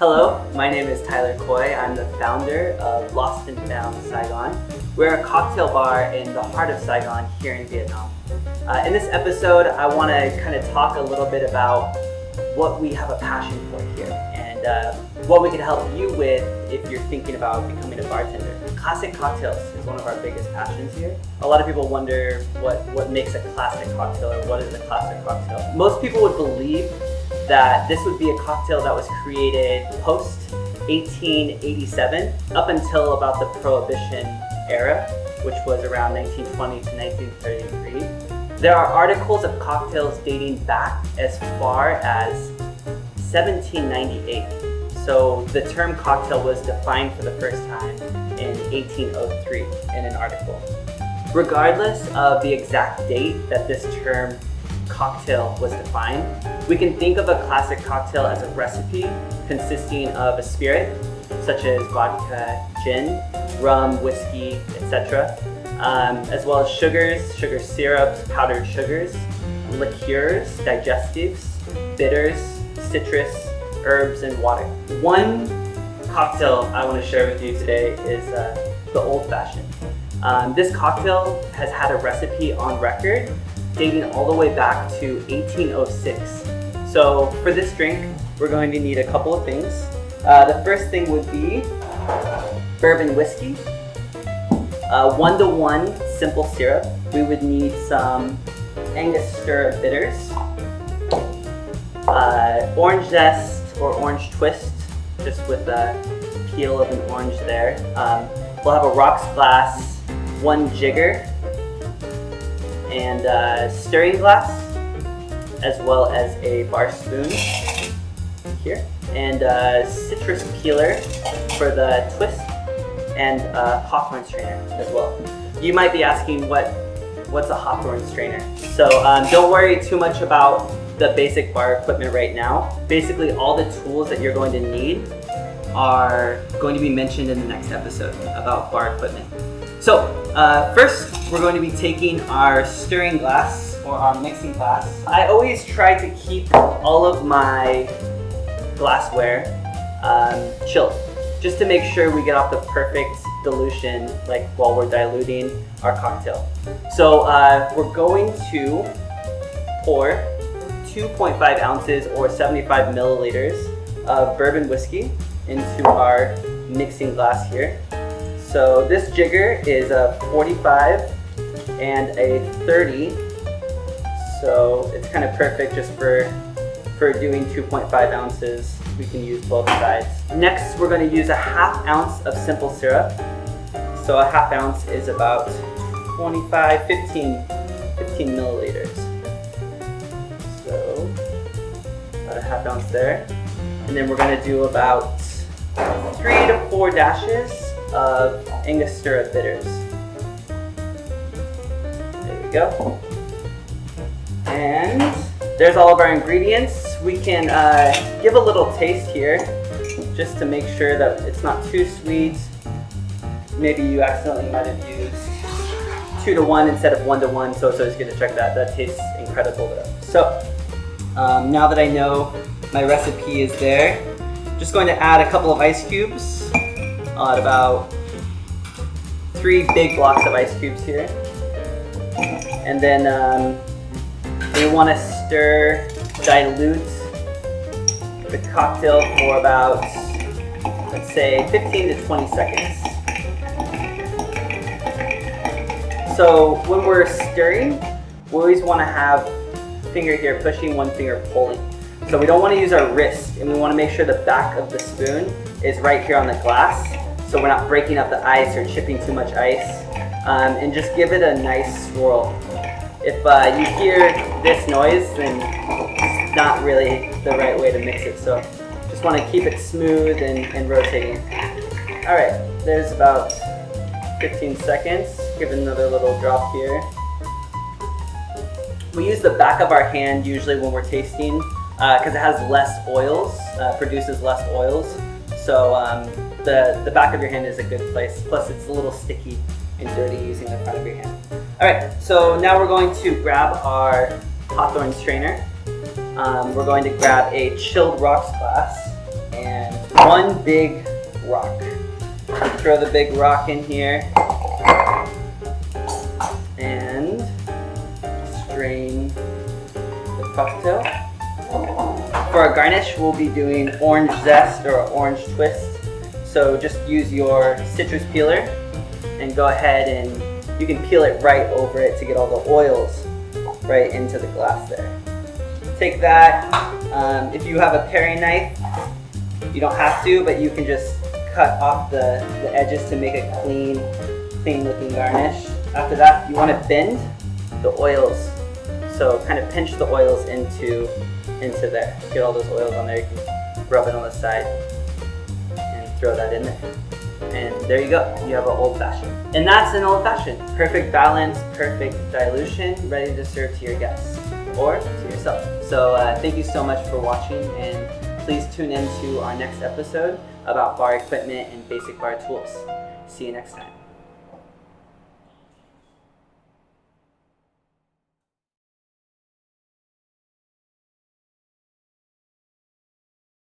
Hello, my name is Tyler Coy. I'm the founder of Lost and Found Saigon. We're a cocktail bar in the heart of Saigon here in Vietnam. In this episode, I want to kind of talk a little bit about what we have a passion for here and what we can help you with if you're thinking about becoming a bartender. Classic cocktails is one of our biggest passions here. A lot of people wonder what makes a classic cocktail or what is a classic cocktail. Most people would believe that this would be a cocktail that was created post 1887 up until about the Prohibition era, which was around 1920 to 1933. There are articles of cocktails dating back as far as 1798. So the term cocktail was defined for the first time in 1803 in an article. Regardless of the exact date that this term cocktail was defined, we can think of a classic cocktail as a recipe consisting of a spirit, such as vodka, gin, rum, whiskey, etc., as well as sugars, sugar syrups, powdered sugars, liqueurs, digestives, bitters, citrus, herbs, and water. One cocktail I want to share with you today is the Old Fashioned. This cocktail has had a recipe on record dating all the way back to 1806. So for this drink, we're going to need a couple of things. The first thing would be bourbon whiskey, 1-to-1 simple syrup. We would need some Angostura Bitters, orange zest or orange twist, just with a peel of an orange there. We'll have a rocks glass, 1 jigger, and a stirring glass, as well as a bar spoon here, and a citrus peeler for the twist, and a Hawthorne strainer as well. You might be asking what's a Hawthorne strainer? So don't worry too much about the basic bar equipment right now. Basically all the tools that you're going to need are going to be mentioned in the next episode about bar equipment. So first we're going to be taking our stirring glass or our mixing glass. I always try to keep all of my glassware chilled, just to make sure we get off the perfect dilution like while we're diluting our cocktail. So we're going to pour 2.5 ounces or 75 milliliters of bourbon whiskey into our mixing glass here. So this jigger is a 45 and a 30, so it's kind of perfect just for doing 2.5 ounces. We can use both sides. Next, we're going to use a ½ ounce of simple syrup. So a ½ ounce is about 15 milliliters. So about a ½ ounce there. And then we're going to do about 3 to 4 dashes of Angostura Bitters. There we go. And there's all of our ingredients. We can give a little taste here just to make sure that it's not too sweet. Maybe you accidentally might have used 2-to-1 instead of 1-to-1, so it's always good to check that. That tastes incredible though. So now that I know my recipe is there, just going to add a couple of ice cubes. I'll add about 3 big blocks of ice cubes here. And then we want to dilute the cocktail for about, let's say, 15 to 20 seconds. So when we're stirring, we always want to have finger here pushing, one finger pulling. So we don't want to use our wrist, and we want to make sure the back of the spoon is right here on the glass, so we're not breaking up the ice or chipping too much ice. And just give it a nice swirl. If you hear this noise, then it's not really the right way to mix it. So just want to keep it smooth and rotating. All right, there's about 15 seconds. Give it another little drop here. We use the back of our hand usually when we're tasting because it has less oils, produces less oils. So the back of your hand is a good place. Plus it's a little sticky and dirty using the front of your hand. All right, so now we're going to grab our Hawthorne strainer. We're going to grab a chilled rocks glass and one big rock. Throw the big rock in here and strain the cocktail. For our garnish, we'll be doing orange zest or orange twist. So just use your citrus peeler and go ahead and you can peel it right over it to get all the oils right into the glass there. Take that. If you have a paring knife, you don't have to, but you can just cut off the edges to make a clean looking garnish. After that, you want to bend the oils. So kind of pinch the oils into there. Get all those oils on there. You can rub it on the side and throw that in there. And there you go. You have an old fashioned. And that's an old fashioned. Perfect balance, perfect dilution, ready to serve to your guests or to yourself. So thank you so much for watching, and please tune in to our next episode about bar equipment and basic bar tools. See you next time.